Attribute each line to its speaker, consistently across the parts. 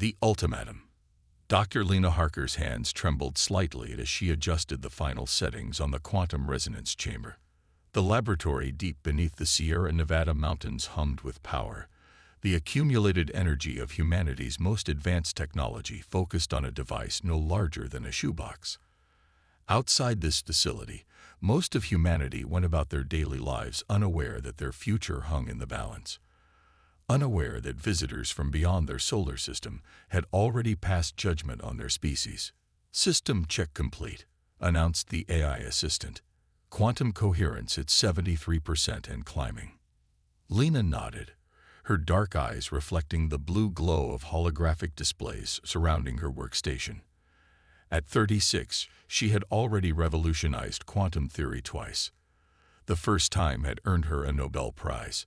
Speaker 1: The ultimatum. Dr. Lena Harker's hands trembled slightly as she adjusted the final settings on the quantum resonance chamber. The laboratory deep beneath the Sierra Nevada mountains hummed with power. The accumulated energy of humanity's most advanced technology focused on a device no larger than a shoebox. Outside this facility, most of humanity went about their daily lives unaware that their future hung in the balance. Unaware that visitors from beyond their solar system had already passed judgment on their species. "System check complete," announced the AI assistant. "Quantum coherence at 73% and climbing." Lena nodded, her dark eyes reflecting the blue glow of holographic displays surrounding her workstation. At 36, she had already revolutionized quantum theory twice. The first time had earned her a Nobel Prize.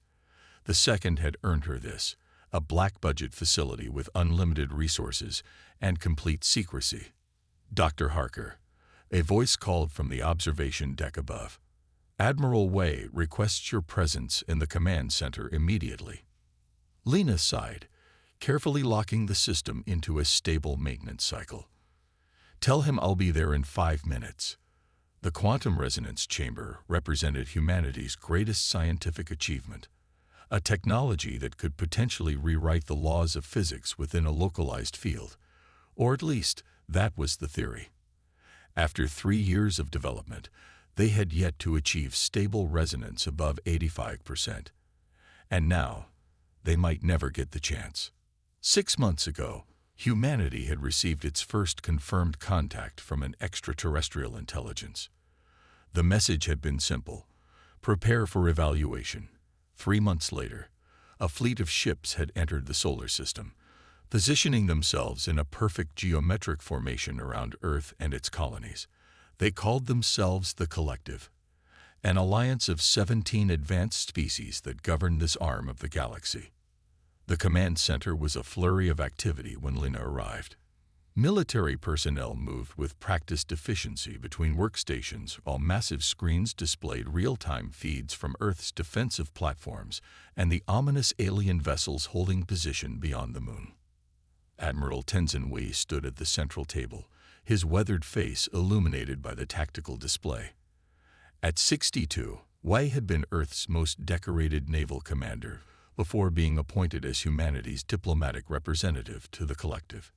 Speaker 1: The second had earned her this, a black-budget facility with unlimited resources and complete secrecy. "Dr. Harker," a voice called from the observation deck above. "Admiral Wei requests your presence in the command center immediately." Lena sighed, carefully locking the system into a stable maintenance cycle. "Tell him I'll be there in 5 minutes." The quantum resonance chamber represented humanity's greatest scientific achievement, a technology that could potentially rewrite the laws of physics within a localized field, or at least that was the theory. After 3 years of development, they had yet to achieve stable resonance above 85%. And now, they might never get the chance. 6 months ago, humanity had received its first confirmed contact from an extraterrestrial intelligence. The message had been simple: prepare for evaluation. 3 months later, a fleet of ships had entered the solar system, positioning themselves in a perfect geometric formation around Earth and its colonies. They called themselves the Collective, an alliance of 17 advanced species that governed this arm of the galaxy. The command center was a flurry of activity when Lena arrived. Military personnel moved with practiced efficiency between workstations while massive screens displayed real-time feeds from Earth's defensive platforms and the ominous alien vessels holding position beyond the moon. Admiral Tenzin Wei stood at the central table, his weathered face illuminated by the tactical display. At 62, Wei had been Earth's most decorated naval commander before being appointed as humanity's diplomatic representative to the Collective.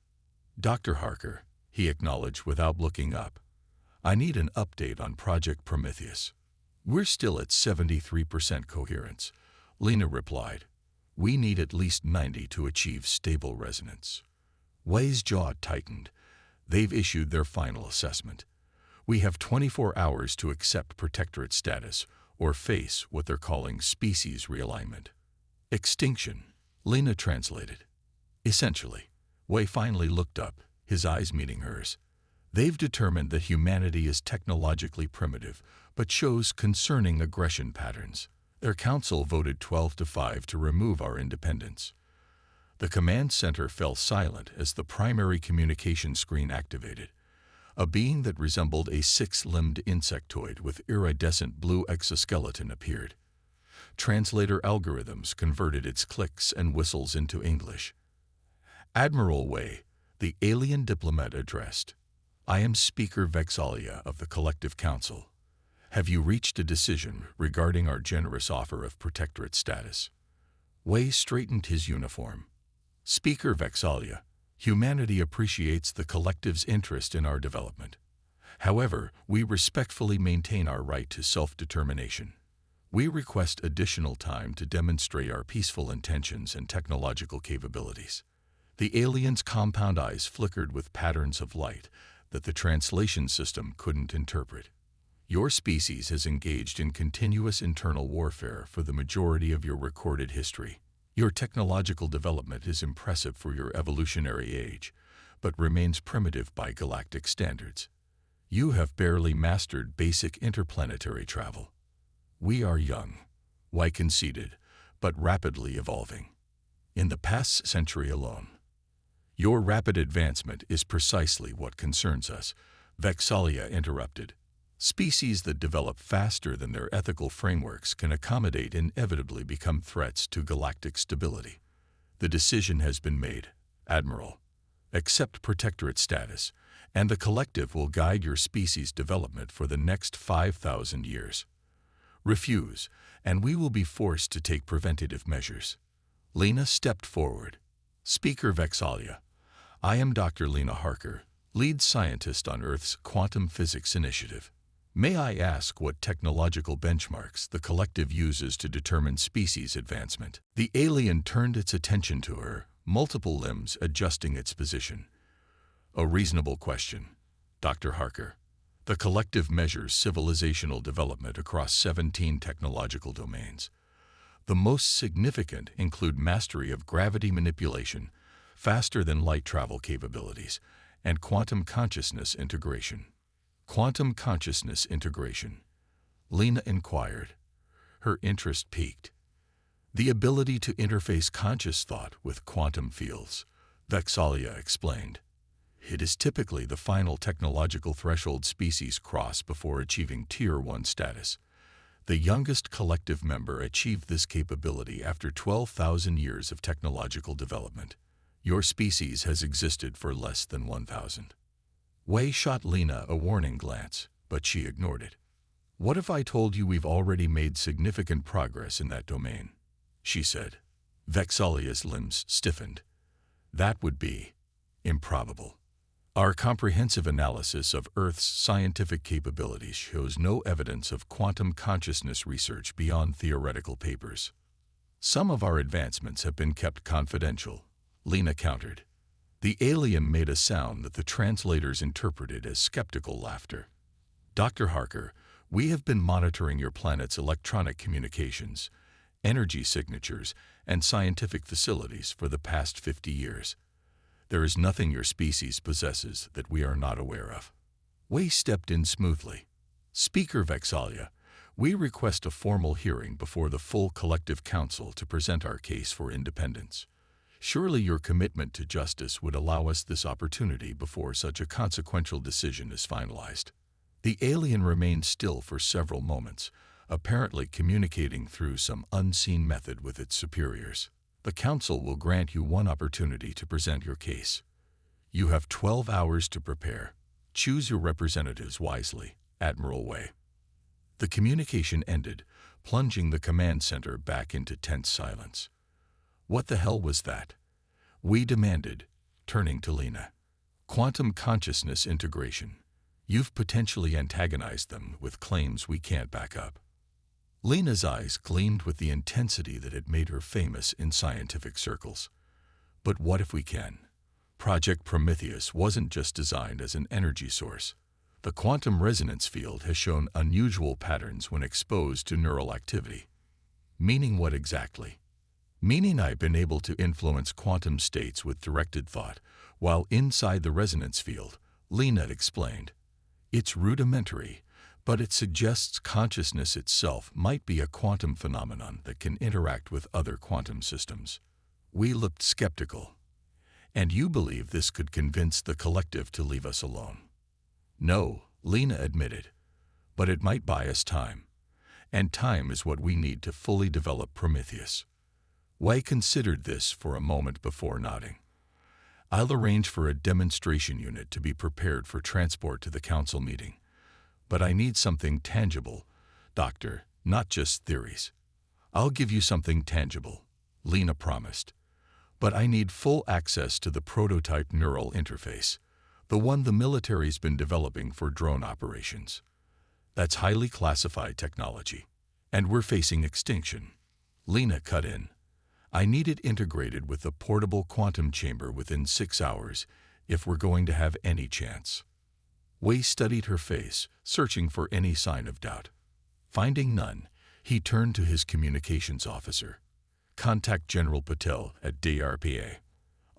Speaker 1: "Dr. Harker," he acknowledged without looking up, "I need an update on Project Prometheus." "We're still at 73% coherence," Lena replied. "We need at least 90 to achieve stable resonance." Wei's jaw tightened. "They've issued their final assessment. We have 24 hours to accept protectorate status or face what they're calling species realignment. Extinction," Lena translated. "Essentially." Wei finally looked up, his eyes meeting hers. "They've determined that humanity is technologically primitive, but shows concerning aggression patterns. Their council voted 12-5 to remove our independence." The command center fell silent as the primary communication screen activated. A being that resembled a 6-limbed insectoid with iridescent blue exoskeleton appeared. Translator algorithms converted its clicks and whistles into English. "Admiral Wei," the alien diplomat addressed, "I am Speaker Vexalia of the Collective Council. Have you reached a decision regarding our generous offer of protectorate status?" Wei straightened his uniform. "Speaker Vexalia, humanity appreciates the Collective's interest in our development. However, we respectfully maintain our right to self-determination. We request additional time to demonstrate our peaceful intentions and technological capabilities." The alien's compound eyes flickered with patterns of light that the translation system couldn't interpret. "Your species has engaged in continuous internal warfare for the majority of your recorded history. Your technological development is impressive for your evolutionary age, but remains primitive by galactic standards. You have barely mastered basic interplanetary travel. We are young," Wei conceded, "but rapidly evolving. In the past century alone." "Your rapid advancement is precisely what concerns us," Vexalia interrupted. "Species that develop faster than their ethical frameworks can accommodate inevitably become threats to galactic stability. The decision has been made, Admiral," Accept protectorate status, and the collective will guide your species' development for the next 5,000 years. Refuse, and we will be forced to take preventative measures. Lena stepped forward. Speaker Vexalia, I am Dr. Lena Harker, lead scientist on Earth's Quantum Physics Initiative. May I ask what technological benchmarks the collective uses to determine species advancement? The alien turned its attention to her, multiple limbs adjusting its position. A reasonable question, Dr. Harker. The collective measures civilizational development across 17 technological domains. The most significant include mastery of gravity manipulation, faster than light travel capabilities, and quantum consciousness integration. Quantum consciousness integration, Lena inquired. Her interest piqued. The ability to interface conscious thought with quantum fields, Vexalia explained. It is typically the final technological threshold species cross before achieving Tier 1 status. The youngest collective member achieved this capability after 12,000 years of technological development. Your species has existed for less than 1,000. Wei shot Lena a warning glance, but she ignored it. What if I told you we've already made significant progress in that domain? She said. Vexalia's limbs stiffened. That would be improbable. Our comprehensive analysis of Earth's scientific capabilities shows no evidence of quantum consciousness research beyond theoretical papers. Some of our advancements have been kept confidential, Lena countered. The alien made a sound that the translators interpreted as skeptical laughter. Dr. Harker, we have been monitoring your planet's electronic communications, energy signatures, and scientific facilities for the past 50 years. There is nothing your species possesses that we are not aware of. Wei stepped in smoothly. Speaker Vexalia, we request a formal hearing before the full collective council to present our case for independence. Surely your commitment to justice would allow us this opportunity before such a consequential decision is finalized. The alien remained still for several moments, apparently communicating through some unseen method with its superiors. The council will grant you one opportunity to present your case. You have 12 hours to prepare. Choose your representatives wisely, Admiral Wei. The communication ended, plunging the command center back into tense silence. What the hell was that? We demanded, turning to Lena. Quantum consciousness integration. You've potentially antagonized them with claims we can't back up. Lena's eyes gleamed with the intensity that had made her famous in scientific circles. But what if we can? Project Prometheus wasn't just designed as an energy source. The quantum resonance field has shown unusual patterns when exposed to neural activity. Meaning what exactly? Meaning I've been able to influence quantum states with directed thought, while inside the resonance field, Lena explained. It's rudimentary, but it suggests consciousness itself might be a quantum phenomenon that can interact with other quantum systems. We looked skeptical. And you believe this could convince the collective to leave us alone? No, Lena admitted, but it might buy us time. And time is what we need to fully develop Prometheus. Wei considered this for a moment before nodding. I'll arrange for a demonstration unit to be prepared for transport to the council meeting. But I need something tangible, Doctor, not just theories. I'll give you something tangible, Lena promised. But I need full access to the prototype neural interface, the one the military's been developing for drone operations. That's highly classified technology, and we're facing extinction. Lena cut in. I need it integrated with the portable quantum chamber within 6 hours if we're going to have any chance. Wei studied her face, searching for any sign of doubt. Finding none, he turned to his communications officer. Contact General Patel at DRPA.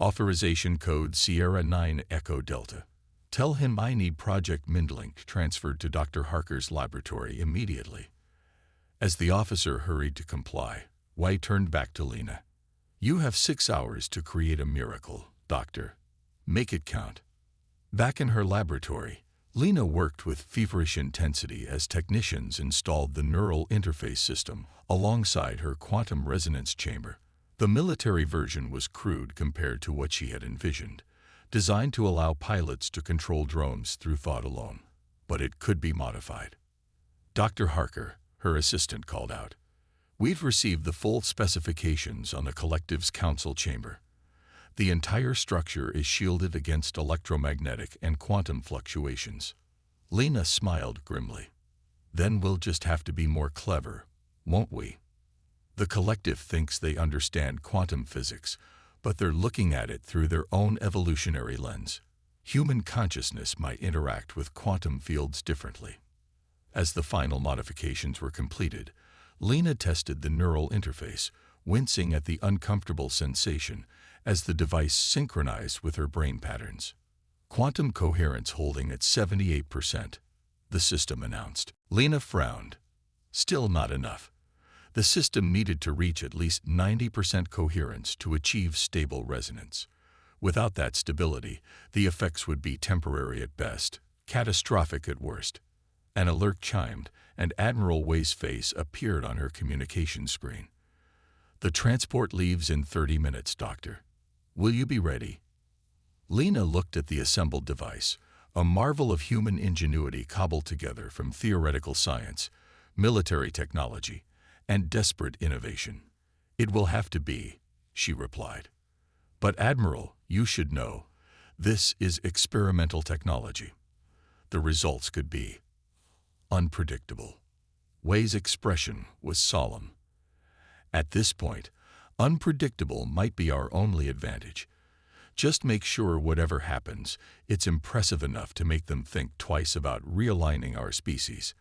Speaker 1: Authorization code Sierra 9 Echo Delta. Tell him I need Project Mindlink transferred to Dr. Harker's laboratory immediately. As the officer hurried to comply, Wei turned back to Lena. You have 6 hours to create a miracle, Doctor. Make it count. Back in her laboratory, Lena worked with feverish intensity as technicians installed the neural interface system alongside her quantum resonance chamber. The military version was crude compared to what she had envisioned. designed to allow pilots to control drones through thought alone. But it could be modified. Dr. Harker, her assistant, called out. We've received the full specifications on the collective's council chamber. The entire structure is shielded against electromagnetic and quantum fluctuations. Lena smiled grimly. Then we'll just have to be more clever, won't we? The collective thinks they understand quantum physics, but they're looking at it through their own evolutionary lens. Human consciousness might interact with quantum fields differently. As the final modifications were completed, Lena tested the neural interface, wincing at the uncomfortable sensation as the device synchronized with her brain patterns. Quantum coherence holding at 78%, the system announced. Lena frowned. Still not enough. The system needed to reach at least 90% coherence to achieve stable resonance. Without that stability, the effects would be temporary at best, catastrophic at worst. An alert chimed, and Admiral Way's face appeared on her communication screen. The transport leaves in 30 minutes, Doctor. Will you be ready? Lena looked at the assembled device, a marvel of human ingenuity cobbled together from theoretical science, military technology, and desperate innovation. It will have to be, she replied. But Admiral, you should know, this is experimental technology. The results could be unpredictable. Way's expression was solemn. At this point, unpredictable might be our only advantage. Just make sure whatever happens, it's impressive enough to make them think twice about realigning our species.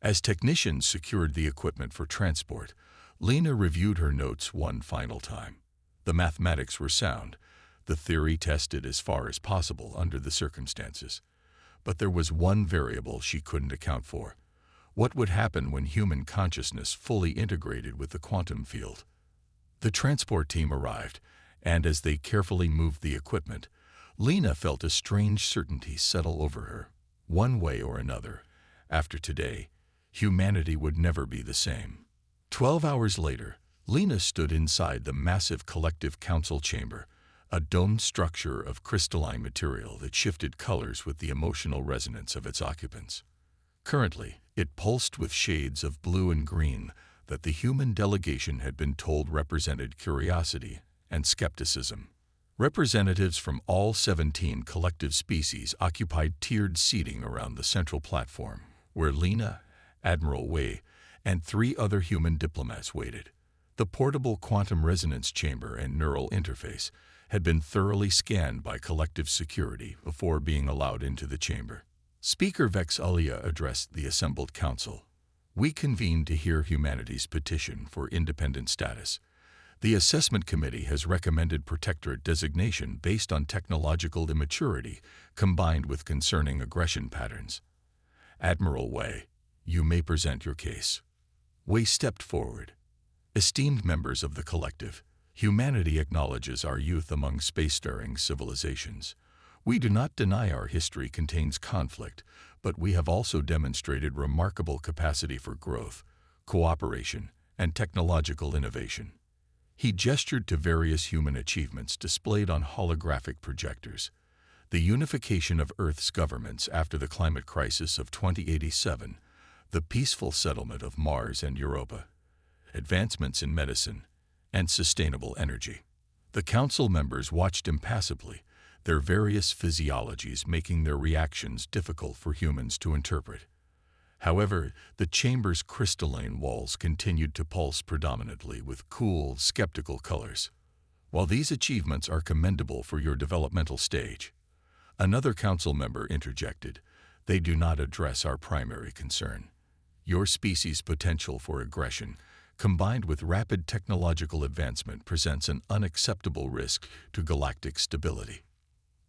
Speaker 1: As technicians secured the equipment for transport, Lena reviewed her notes one final time. The mathematics were sound, the theory tested as far as possible under the circumstances. But there was one variable she couldn't account for. What would happen when human consciousness fully integrated with the quantum field? The transport team arrived, and as they carefully moved the equipment, Lena felt a strange certainty settle over her. One way or another, after today, humanity would never be the same. 12 hours later, Lena stood inside the massive collective council chamber, a domed structure of crystalline material that shifted colors with the emotional resonance of its occupants. Currently, it pulsed with shades of blue and green that the human delegation had been told represented curiosity and skepticism. Representatives from all 17 collective species occupied tiered seating around the central platform, where Lena, Admiral Way, and 3 other human diplomats waited. The portable quantum resonance chamber and neural interface had been thoroughly scanned by collective security before being allowed into the chamber. Speaker Vex Alia addressed the assembled council. We convened to hear humanity's petition for independent status. The assessment committee has recommended protectorate designation based on technological immaturity combined with concerning aggression patterns. Admiral Way, you may present your case. Way stepped forward. Esteemed members of the collective, humanity acknowledges our youth among spacefaring civilizations. We do not deny our history contains conflict, but we have also demonstrated remarkable capacity for growth, cooperation, and technological innovation. He gestured to various human achievements displayed on holographic projectors. The unification of Earth's governments after the climate crisis of 2087, the peaceful settlement of Mars and Europa, advancements in medicine, and sustainable energy. The council members watched impassively, their various physiologies making their reactions difficult for humans to interpret. However, the chamber's crystalline walls continued to pulse predominantly with cool, skeptical colors. While these achievements are commendable for your developmental stage, another council member interjected, they do not address our primary concern. Your species' potential for aggression, combined with rapid technological advancement, presents an unacceptable risk to galactic stability.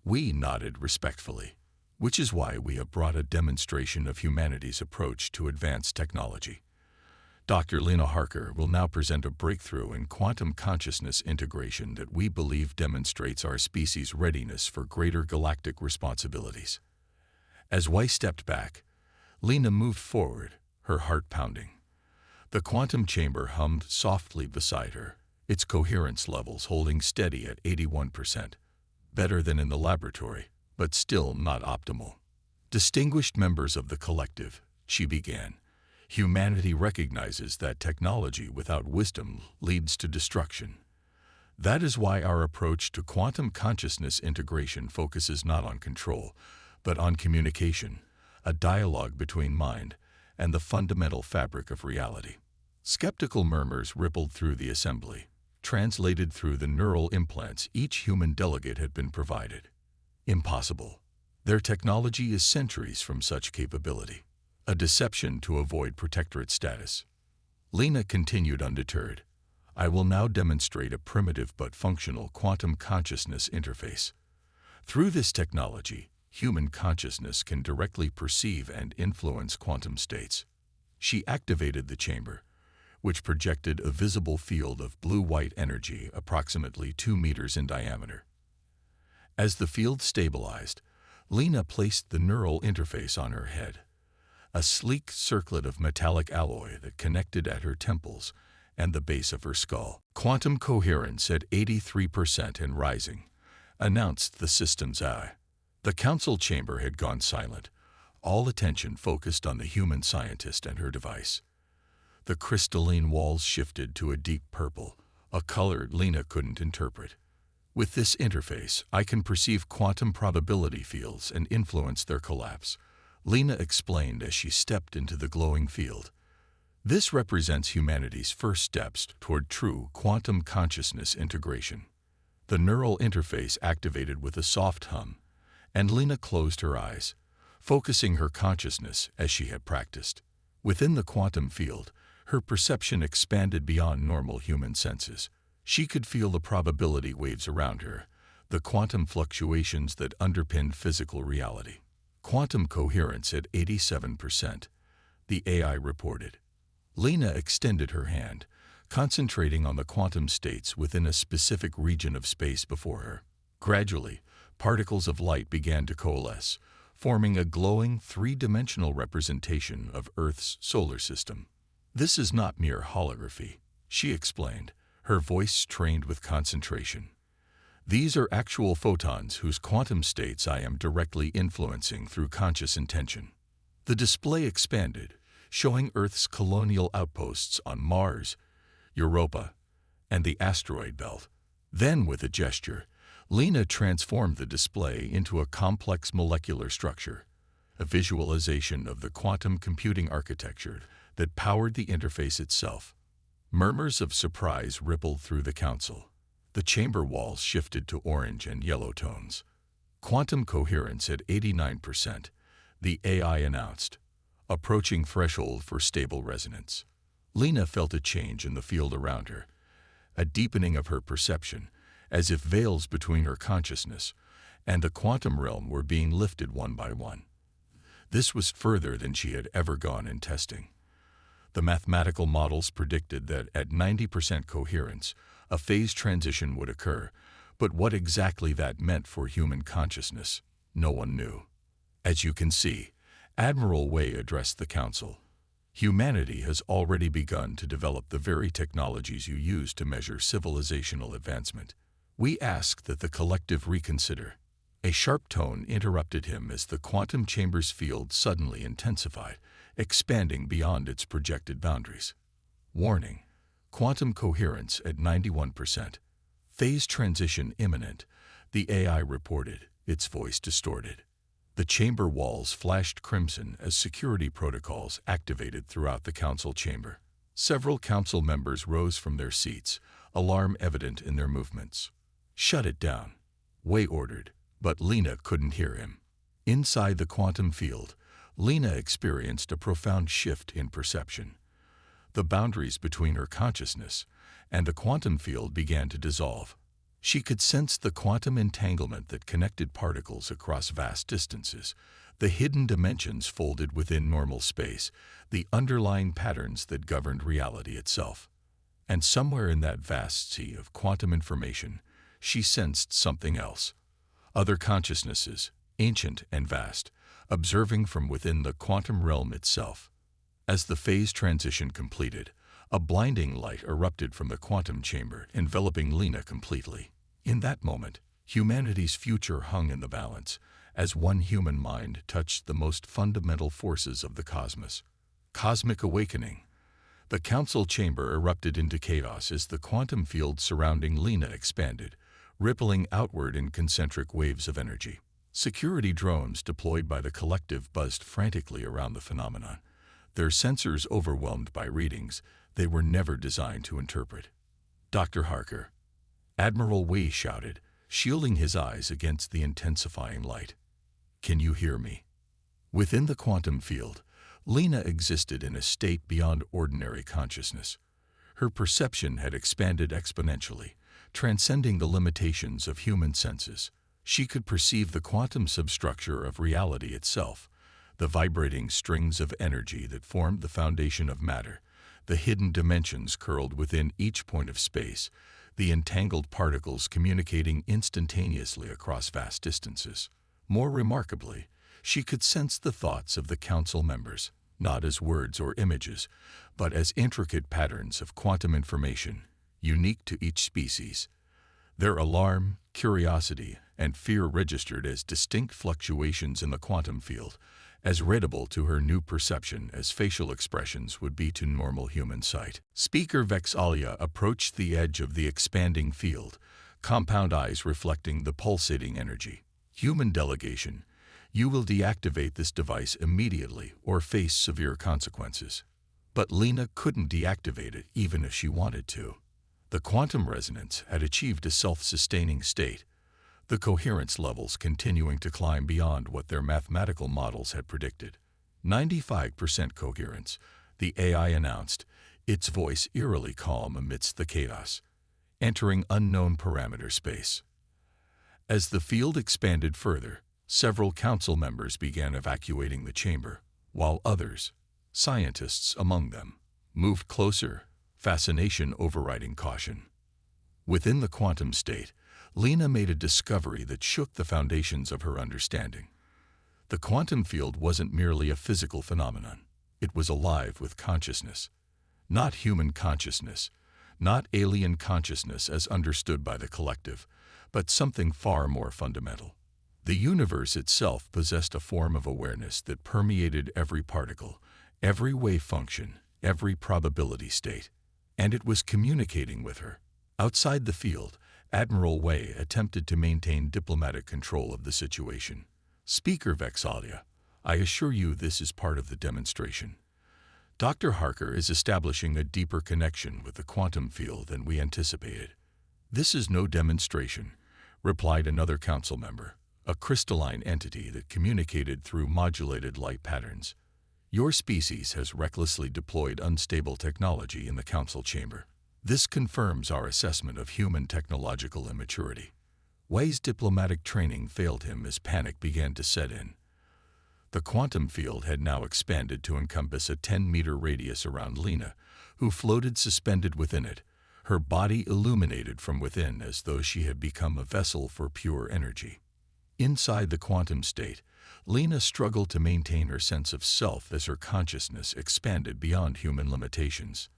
Speaker 1: We nodded respectfully, which is why we have brought a demonstration of humanity's approach to advanced technology. Dr. Lena Harker will now present a breakthrough in quantum consciousness integration that we believe demonstrates our species' readiness for greater galactic responsibilities. As Weiss stepped back, Lena moved forward, her heart pounding. The quantum chamber hummed softly beside her, its coherence levels holding steady at 81%. Better than in the laboratory, but still not optimal. Distinguished members of the collective, she began, humanity recognizes that technology without wisdom leads to destruction. That is why our approach to quantum consciousness integration focuses not on control, but on communication, a dialogue between mind and the fundamental fabric of reality. Skeptical murmurs rippled through the assembly, translated through the neural implants each human delegate had been provided. Impossible. Their technology is centuries from such capability. A deception to avoid protectorate status. Lena continued undeterred. I will now demonstrate a primitive but functional quantum consciousness interface. Through this technology, human consciousness can directly perceive and influence quantum states. She activated the chamber, which projected a visible field of blue-white energy approximately 2 meters in diameter. As the field stabilized, Lena placed the neural interface on her head, a sleek circlet of metallic alloy that connected at her temples and the base of her skull. Quantum coherence at 83% and rising, announced the system's AI. The council chamber had gone silent, all attention focused on the human scientist and her device. The crystalline walls shifted to a deep purple, a color Lena couldn't interpret. With this interface, I can perceive quantum probability fields and influence their collapse, Lena explained as she stepped into the glowing field. This represents humanity's first steps toward true quantum consciousness integration. The neural interface activated with a soft hum, and Lena closed her eyes, focusing her consciousness as she had practiced. Within the quantum field, her perception expanded beyond normal human senses. She could feel the probability waves around her, the quantum fluctuations that underpinned physical reality. Quantum coherence at 87%, the AI reported. Lena extended her hand, concentrating on the quantum states within a specific region of space before her. Gradually, particles of light began to coalesce, forming a glowing three-dimensional representation of Earth's solar system. This is not mere holography, she explained, her voice trained with concentration. These are actual photons whose quantum states I am directly influencing through conscious intention. The display expanded, showing Earth's colonial outposts on Mars, Europa, and the asteroid belt. Then, with a gesture, Lena transformed the display into a complex molecular structure, a visualization of the quantum computing architecture that powered the interface itself. Murmurs of surprise rippled through the council. The chamber walls shifted to orange and yellow tones. Quantum coherence at 89%, the AI announced, approaching threshold for stable resonance. Lena felt a change in the field around her, a deepening of her perception, as if veils between her consciousness and the quantum realm were being lifted one by one. This was further than she had ever gone in testing. The mathematical models predicted that at 90% coherence, a phase transition would occur, but what exactly that meant for human consciousness, no one knew. As you can see, Admiral Wei addressed the council. Humanity has already begun to develop the very technologies you use to measure civilizational advancement. We ask that the collective reconsider. A sharp tone interrupted him as the quantum chamber's field suddenly intensified, expanding beyond its projected boundaries. Warning: quantum coherence at 91%. Phase transition imminent, the AI reported, its voice distorted. The chamber walls flashed crimson as security protocols activated throughout the council chamber. Several council members rose from their seats, alarm evident in their movements. Shut it down, Wei ordered, but Lena couldn't hear him. Inside the quantum field, Lena experienced a profound shift in perception. The boundaries between her consciousness and the quantum field began to dissolve. She could sense the quantum entanglement that connected particles across vast distances, the hidden dimensions folded within normal space, the underlying patterns that governed reality itself. And somewhere in that vast sea of quantum information, she sensed something else. Other consciousnesses, ancient and vast, observing from within the quantum realm itself. As the phase transition completed, a blinding light erupted from the quantum chamber, enveloping Lena completely. In that moment, Humanity's future hung in the balance, as one human mind touched the most fundamental forces of the cosmos. Cosmic awakening. The council chamber erupted into chaos as the quantum field surrounding Lena expanded, rippling outward in concentric waves of energy. Security drones deployed by the collective buzzed frantically around the phenomenon, their sensors overwhelmed by readings they were never designed to interpret. "Dr. Harker," Admiral Wei shouted, shielding his eyes against the intensifying light. "Can you hear me?" Within the quantum field, Lena existed in a state beyond ordinary consciousness. Her perception had expanded exponentially, transcending the limitations of human senses. She could perceive the quantum substructure of reality itself, the vibrating strings of energy that formed the foundation of matter, the hidden dimensions curled within each point of space, the entangled particles communicating instantaneously across vast distances. More remarkably, she could sense the thoughts of the council members, not as words or images, but as intricate patterns of quantum information, unique to each species. Their alarm, curiosity, and fear registered as distinct fluctuations in the quantum field, as readable to her new perception as facial expressions would be to normal human sight. Speaker Vexalia approached the edge of the expanding field, compound eyes reflecting the pulsating energy. "Human delegation, you will deactivate this device immediately or face severe consequences." But Lena couldn't deactivate it even if she wanted to. The quantum resonance had achieved a self-sustaining state, the coherence levels continuing to climb beyond what their mathematical models had predicted. 95% coherence, the AI announced, its voice eerily calm amidst the chaos, entering unknown parameter space. As the field expanded further, several council members began evacuating the chamber, while others, scientists among them, moved closer, fascination overriding caution. Within the quantum state, Lena made a discovery that shook the foundations of her understanding. The quantum field wasn't merely a physical phenomenon. It was alive with consciousness. Not human consciousness, not alien consciousness as understood by the collective, but something far more fundamental. The universe itself possessed a form of awareness that permeated every particle, every wave function, every probability state. And it was communicating with her. Outside the field, Admiral Wei attempted to maintain diplomatic control of the situation. "Speaker Vexalia, I assure you this is part of the demonstration. Dr. Harker is establishing a deeper connection with the quantum field than we anticipated." "This is no demonstration," replied another council member, a crystalline entity that communicated through modulated light patterns. "Your species has recklessly deployed unstable technology in the council chamber. This confirms our assessment of human technological immaturity." Wei's diplomatic training failed him as panic began to set in. The quantum field had now expanded to encompass a 10-meter radius around Lena, who floated suspended within it, her body illuminated from within as though she had become a vessel for pure energy. Inside the quantum state, Lena struggled to maintain her sense of self as her consciousness expanded beyond human limitations.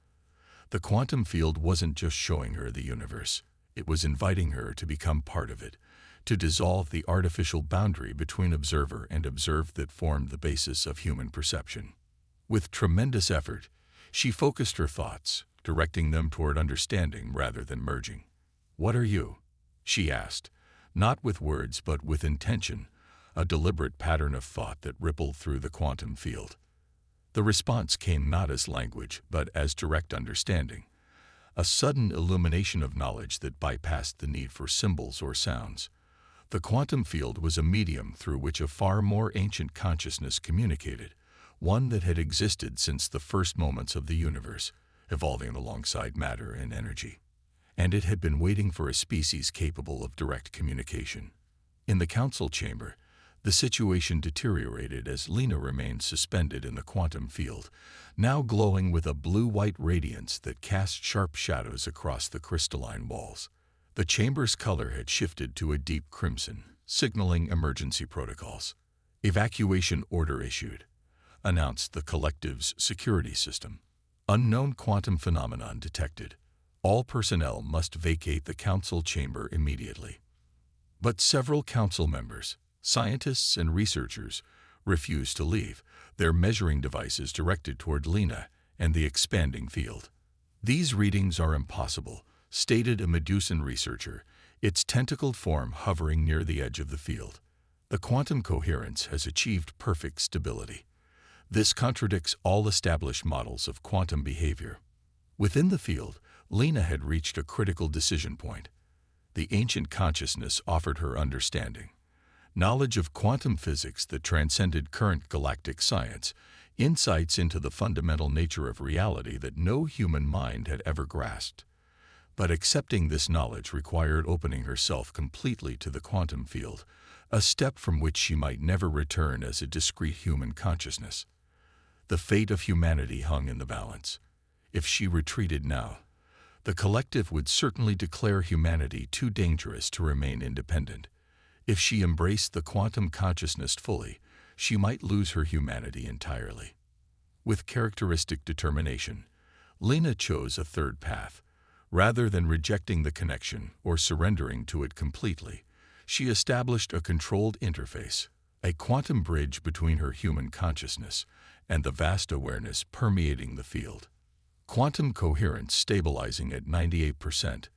Speaker 1: The quantum field wasn't just showing her the universe. It was inviting her to become part of it, to dissolve the artificial boundary between observer and observed that formed the basis of human perception. With tremendous effort, she focused her thoughts, directing them toward understanding rather than merging. "What are you?" she asked, not with words but with intention, a deliberate pattern of thought that rippled through the quantum field. The response came not as language, but as direct understanding, a sudden illumination of knowledge that bypassed the need for symbols or sounds. The quantum field was a medium through which a far more ancient consciousness communicated, one that had existed since the first moments of the universe, evolving alongside matter and energy. And it had been waiting for a species capable of direct communication. In the council chamber, the situation deteriorated as Lena remained suspended in the quantum field, now glowing with a blue-white radiance that cast sharp shadows across the crystalline walls. The chamber's color had shifted to a deep crimson, signaling emergency protocols. "Evacuation order issued," announced the collective's security system. "Unknown quantum phenomenon detected. All personnel must vacate the council chamber immediately." But several council members, scientists and researchers, refused to leave, their measuring devices directed toward Lena and the expanding field. "These readings are impossible," stated a Medusan researcher, its tentacled form hovering near the edge of the field. "The quantum coherence has achieved perfect stability. This contradicts all established models of quantum behavior." Within the field, Lena had reached a critical decision point. The ancient consciousness offered her understanding, knowledge of quantum physics that transcended current galactic science, insights into the fundamental nature of reality that no human mind had ever grasped. But accepting this knowledge required opening herself completely to the quantum field, a step from which she might never return as a discrete human consciousness. The fate of humanity hung in the balance. If she retreated now, the collective would certainly declare humanity too dangerous to remain independent. If she embraced the quantum consciousness fully, she might lose her humanity entirely. With characteristic determination, Lena chose a third path. Rather than rejecting the connection or surrendering to it completely, she established a controlled interface, a quantum bridge between her human consciousness and the vast awareness permeating the field. Quantum coherence stabilizing at 98%,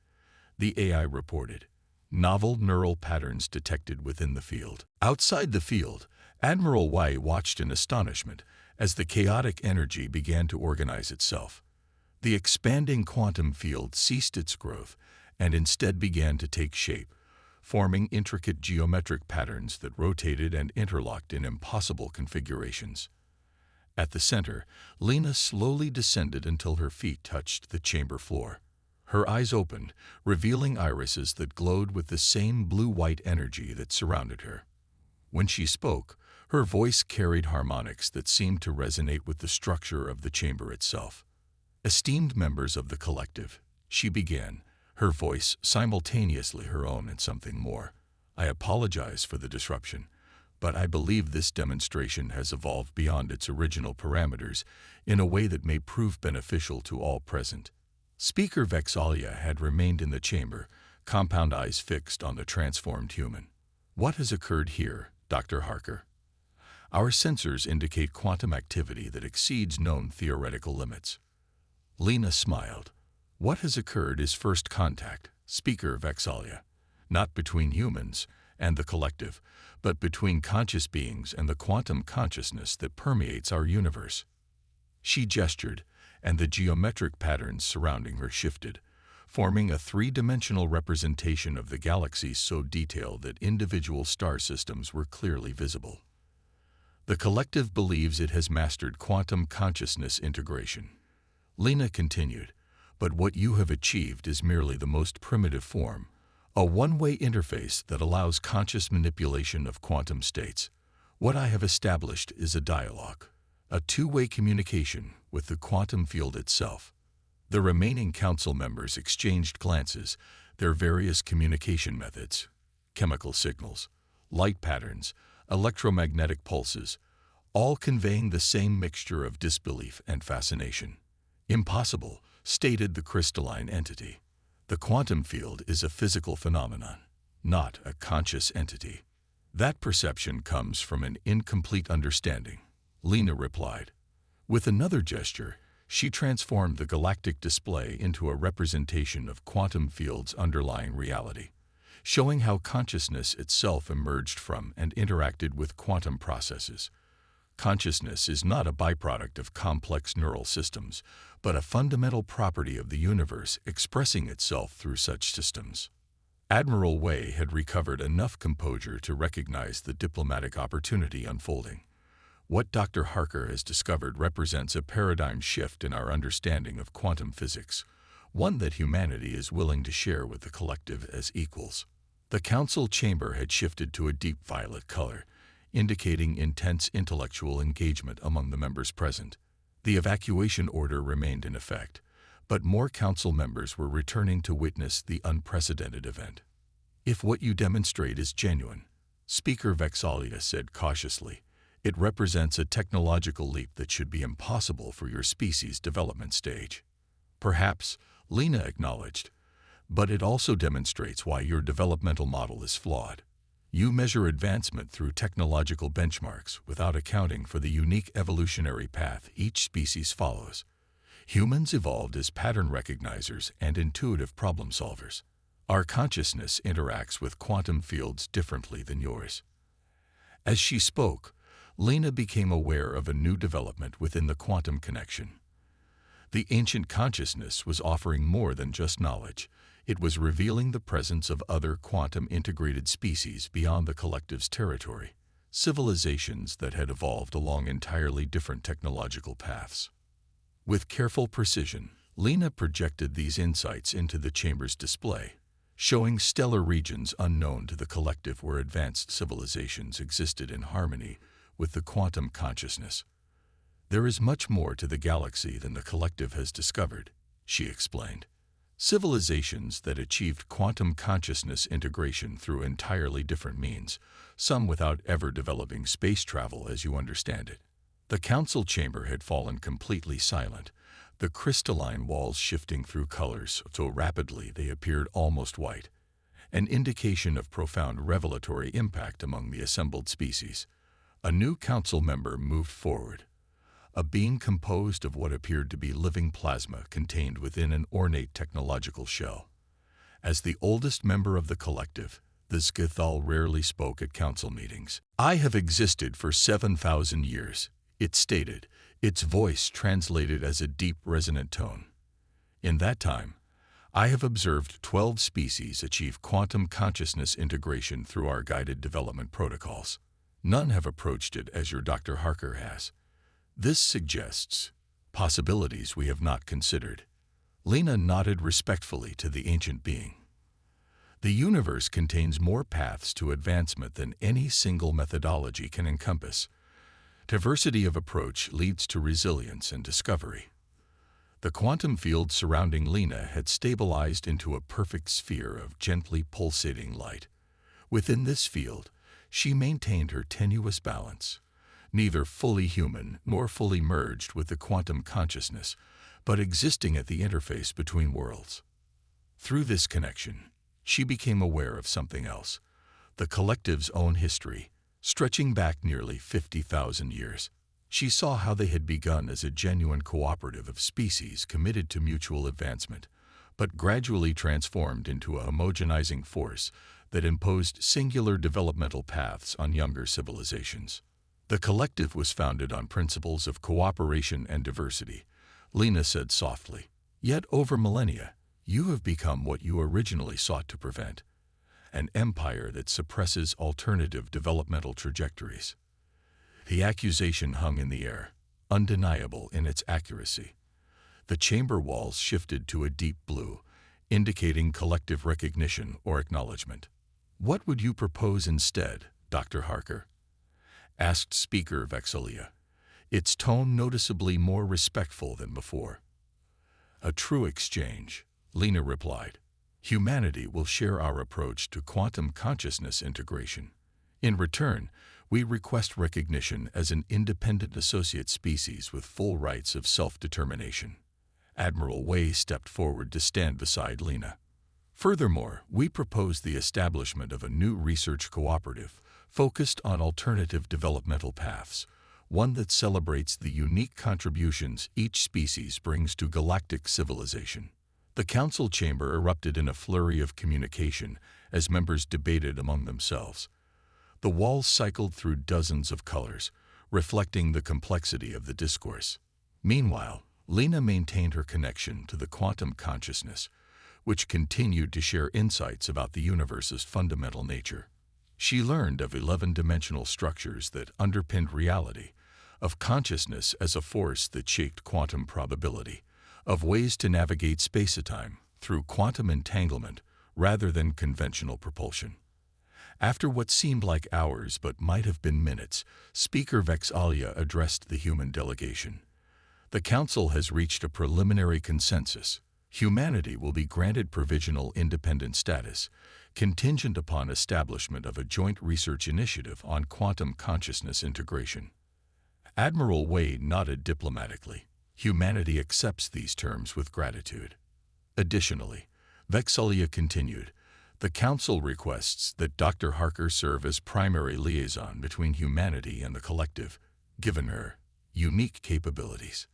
Speaker 1: the AI reported. Novel neural patterns detected within the field. Outside the field, Admiral Y watched in astonishment as the chaotic energy began to organize itself. The expanding quantum field ceased its growth and instead began to take shape, forming intricate geometric patterns that rotated and interlocked in impossible configurations. At the center, Lena slowly descended until her feet touched the chamber floor. Her eyes opened, revealing irises that glowed with the same blue-white energy that surrounded her. When she spoke, her voice carried harmonics that seemed to resonate with the structure of the chamber itself. "Esteemed members of the collective," she began, her voice simultaneously her own and something more. "I apologize for the disruption, but I believe this demonstration has evolved beyond its original parameters in a way that may prove beneficial to all present." Speaker Vexalia had remained in the chamber, compound eyes fixed on the transformed human. "What has occurred here, Dr. Harker?" "Our sensors indicate quantum activity that exceeds known theoretical limits." Lena smiled. "What has occurred is first contact, Speaker Vexalia, not between humans and the collective, but between conscious beings and the quantum consciousness that permeates our universe." She gestured, and the geometric patterns surrounding her shifted, forming a three-dimensional representation of the galaxy so detailed that individual star systems were clearly visible. "The collective believes it has mastered quantum consciousness integration," Lena continued, "but what you have achieved is merely the most primitive form, a one-way interface that allows conscious manipulation of quantum states. What I have established is a dialogue, a two-way communication with the quantum field itself." The remaining council members exchanged glances, their various communication methods, chemical signals, light patterns, electromagnetic pulses, all conveying the same mixture of disbelief and fascination. "Impossible," stated the crystalline entity. "The quantum field is a physical phenomenon, not a conscious entity." "That perception comes from an incomplete understanding," Lena replied. With another gesture, she transformed the galactic display into a representation of quantum field's underlying reality, showing how consciousness itself emerged from and interacted with quantum processes. Consciousness is not a byproduct of complex neural systems, but a fundamental property of the universe expressing itself through such systems. Admiral Wei had recovered enough composure to recognize the diplomatic opportunity unfolding. "What Dr. Harker has discovered represents a paradigm shift in our understanding of quantum physics, one that humanity is willing to share with the collective as equals." The council chamber had shifted to a deep violet color, indicating intense intellectual engagement among the members present. The evacuation order remained in effect, but more council members were returning to witness the unprecedented event. "If what you demonstrate is genuine," Speaker Vexalia said cautiously, "it represents a technological leap that should be impossible for your species' development stage." "Perhaps," Lena acknowledged, But it also demonstrates why your developmental model is flawed. You measure advancement through technological benchmarks without accounting for the unique evolutionary path each species follows. Humans evolved as pattern recognizers and intuitive problem solvers. Our consciousness interacts with quantum fields differently than yours. As she spoke, Lena became aware of a new development within the quantum connection. The ancient consciousness was offering more than just knowledge. It was revealing the presence of other quantum-integrated species beyond the collective's territory, civilizations that had evolved along entirely different technological paths. With careful precision, Lena projected these insights into the chamber's display, showing stellar regions unknown to the collective where advanced civilizations existed in harmony with the quantum consciousness. There is much more to the galaxy than the collective has discovered, she explained. Civilizations that achieved quantum consciousness integration through entirely different means, some without ever developing space travel as you understand it. The council chamber had fallen completely silent, the crystalline walls shifting through colors so rapidly they appeared almost white, an indication of profound revelatory impact among the assembled species. A new council member moved forward, a being composed of what appeared to be living plasma contained within an ornate technological shell. As the oldest member of the collective, the Skithal rarely spoke at council meetings. "I have existed for 7,000 years, it stated, its voice translated as a deep resonant tone. In that time, I have observed 12 species achieve quantum consciousness integration through our guided development protocols. None have approached it as your Dr. Harker has. This suggests possibilities we have not considered." Lena nodded respectfully to the ancient being. The universe contains more paths to advancement than any single methodology can encompass. Diversity of approach leads to resilience and discovery. The quantum field surrounding Lena had stabilized into a perfect sphere of gently pulsating light. Within this field, she maintained her tenuous balance, neither fully human nor fully merged with the quantum consciousness, but existing at the interface between worlds. Through this connection, she became aware of something else, the collective's own history, stretching back nearly 50,000 years. She saw how they had begun as a genuine cooperative of species committed to mutual advancement, but gradually transformed into a homogenizing force that imposed singular developmental paths on younger civilizations. The collective was founded on principles of cooperation and diversity, Lena said softly. Yet over millennia, you have become what you originally sought to prevent, an empire that suppresses alternative developmental trajectories. The accusation hung in the air, undeniable in its accuracy. The chamber walls shifted to a deep blue, indicating collective recognition or acknowledgement. "What would you propose instead, Dr. Harker?" asked Speaker Vexalia, its tone noticeably more respectful than before. "A true exchange," Lena replied. "Humanity will share our approach to quantum consciousness integration. In return, we request recognition as an independent associate species with full rights of self-determination." Admiral Wei stepped forward to stand beside Lena. "Furthermore, we propose the establishment of a new research cooperative focused on alternative developmental paths, one that celebrates the unique contributions each species brings to galactic civilization." The council chamber erupted in a flurry of communication as members debated among themselves. The walls cycled through dozens of colors, reflecting the complexity of the discourse. Meanwhile, Lena maintained her connection to the quantum consciousness, which continued to share insights about the universe's fundamental nature. She learned of 11-dimensional structures that underpinned reality, of consciousness as a force that shaped quantum probability, of ways to navigate space-time through quantum entanglement rather than conventional propulsion. After what seemed like hours but might have been minutes, Speaker Vexalia addressed the human delegation. "The Council has reached a preliminary consensus. Humanity will be granted provisional independent status, contingent upon establishment of a joint research initiative on quantum consciousness integration." Admiral Wei nodded diplomatically. "Humanity accepts these terms with gratitude." Additionally, Vexalia continued, "The Council requests that Dr. Harker serve as primary liaison between humanity and the collective, given her unique capabilities."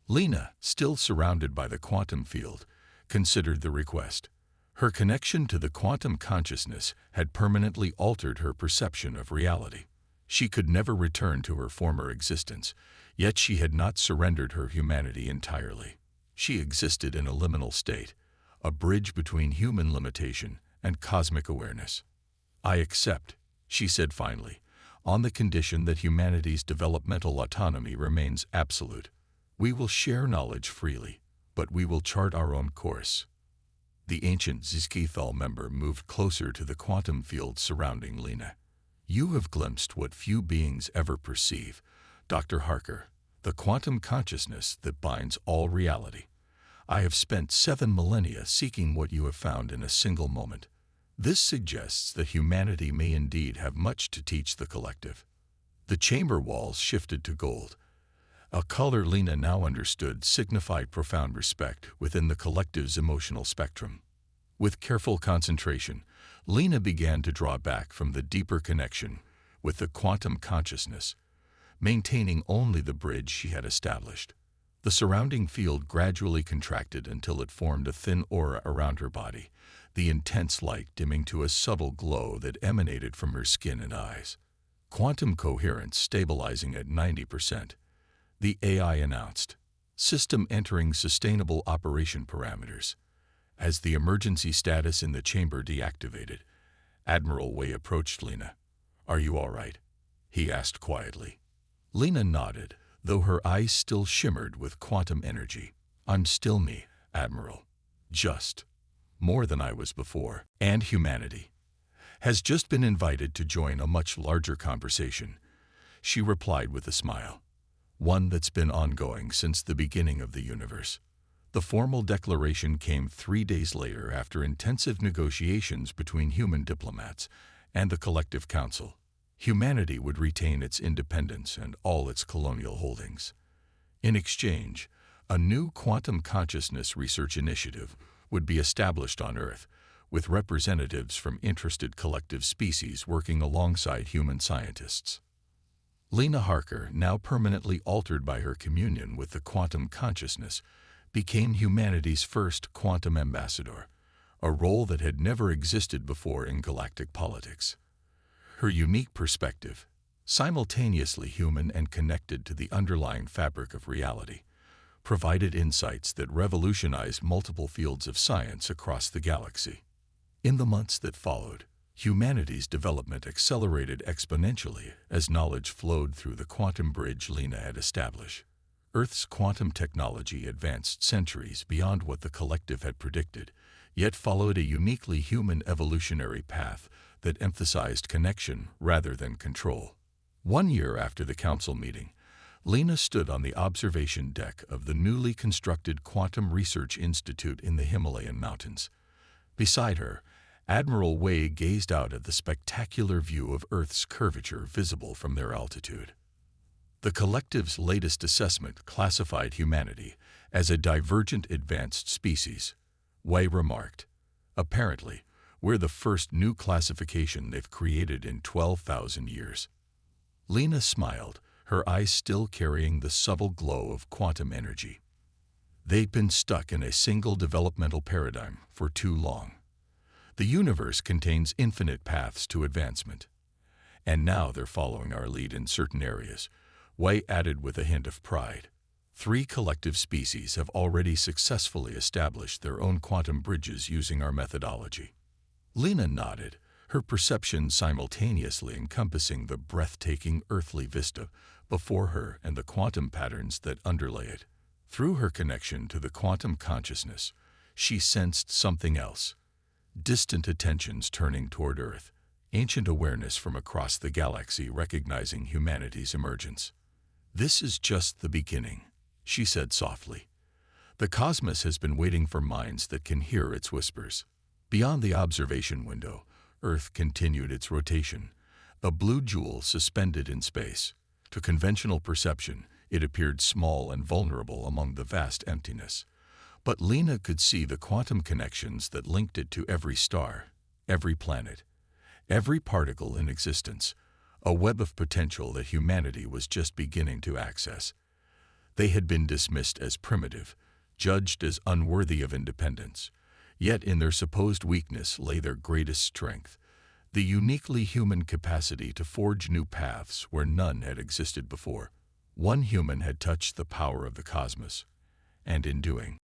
Speaker 1: Lena, still surrounded by the quantum field, considered the request. Her connection to the quantum consciousness had permanently altered her perception of reality. She could never return to her former existence, yet she had not surrendered her humanity entirely. She existed in a liminal state, a bridge between human limitation and cosmic awareness. "I accept," she said finally, "on the condition that humanity's developmental autonomy remains absolute. We will share knowledge freely, but we will chart our own course." The ancient Zizkithal member moved closer to the quantum field surrounding Lena. "You have glimpsed what few beings ever perceive, Dr. Harker, the quantum consciousness that binds all reality. I have spent 7 millennia seeking what you have found in a single moment. This suggests that humanity may indeed have much to teach the collective." The chamber walls shifted to gold. A color Lena now understood signified profound respect within the collective's emotional spectrum. With careful concentration, Lena began to draw back from the deeper connection with the quantum consciousness, maintaining only the bridge she had established. The surrounding field gradually contracted until it formed a thin aura around her body, the intense light dimming to a subtle glow that emanated from her skin and eyes. Quantum coherence stabilizing at 90%. The AI announced, "System entering sustainable operation parameters." As the emergency status in the chamber deactivated, Admiral Wei approached Lena. "Are you all right?" he asked quietly. Lena nodded, though her eyes still shimmered with quantum energy. "I'm still me, Admiral. Just more than I was before. And humanity has just been invited to join a much larger conversation," she replied with a smile. "One that's been ongoing since the beginning of the universe." The formal declaration came 3 days later after intensive negotiations between human diplomats and the Collective Council. Humanity would retain its independence and all its colonial holdings. In exchange, a new quantum consciousness research initiative would be established on Earth, with representatives from interested collective species working alongside human scientists. Lena Harker, now permanently altered by her communion with the quantum consciousness, became humanity's first quantum ambassador, a role that had never existed before in galactic politics. Her unique perspective, simultaneously human and connected to the underlying fabric of reality, provided insights that revolutionized multiple fields of science across the galaxy. In the months that followed, humanity's development accelerated exponentially as knowledge flowed through the quantum bridge Lena had established. Earth's quantum technology advanced centuries beyond what the collective had predicted, yet followed a uniquely human evolutionary path that emphasized connection rather than control. 1 year after the council meeting, Lena stood on the observation deck of the newly constructed Quantum Research Institute in the Himalayan mountains. Beside her, Admiral Wei gazed out at the spectacular view of Earth's curvature visible from their altitude. The collective's latest assessment classified humanity as a divergent advanced species, Wei remarked. "Apparently, we're the first new classification they've created in 12,000 years." Lena smiled, her eyes still carrying the subtle glow of quantum energy. They'd been stuck in a single developmental paradigm for too long. The universe contains infinite paths to advancement. And now they're following our lead in certain areas, Wei added with a hint of pride. 3 collective species have already successfully established their own quantum bridges using our methodology. Lena nodded, her perception simultaneously encompassing the breathtaking earthly vista before her and the quantum patterns that underlay it. Through her connection to the quantum consciousness, she sensed something else. Distant attentions turning toward Earth, ancient awareness from across the galaxy recognizing humanity's emergence. "This is just the beginning," she said softly. "The cosmos has been waiting for minds that can hear its whispers." Beyond the observation window, Earth continued its rotation, a blue jewel suspended in space. To conventional perception, it appeared small and vulnerable among the vast emptiness. But Lena could see the quantum connections that linked it to every star, every planet, every particle in existence, a web of potential that humanity was just beginning to access. They had been dismissed as primitive, judged as unworthy of independence. Yet in their supposed weakness lay their greatest strength, the uniquely human capacity to forge new paths where none had existed before. One human had touched the power of the cosmos, and in doing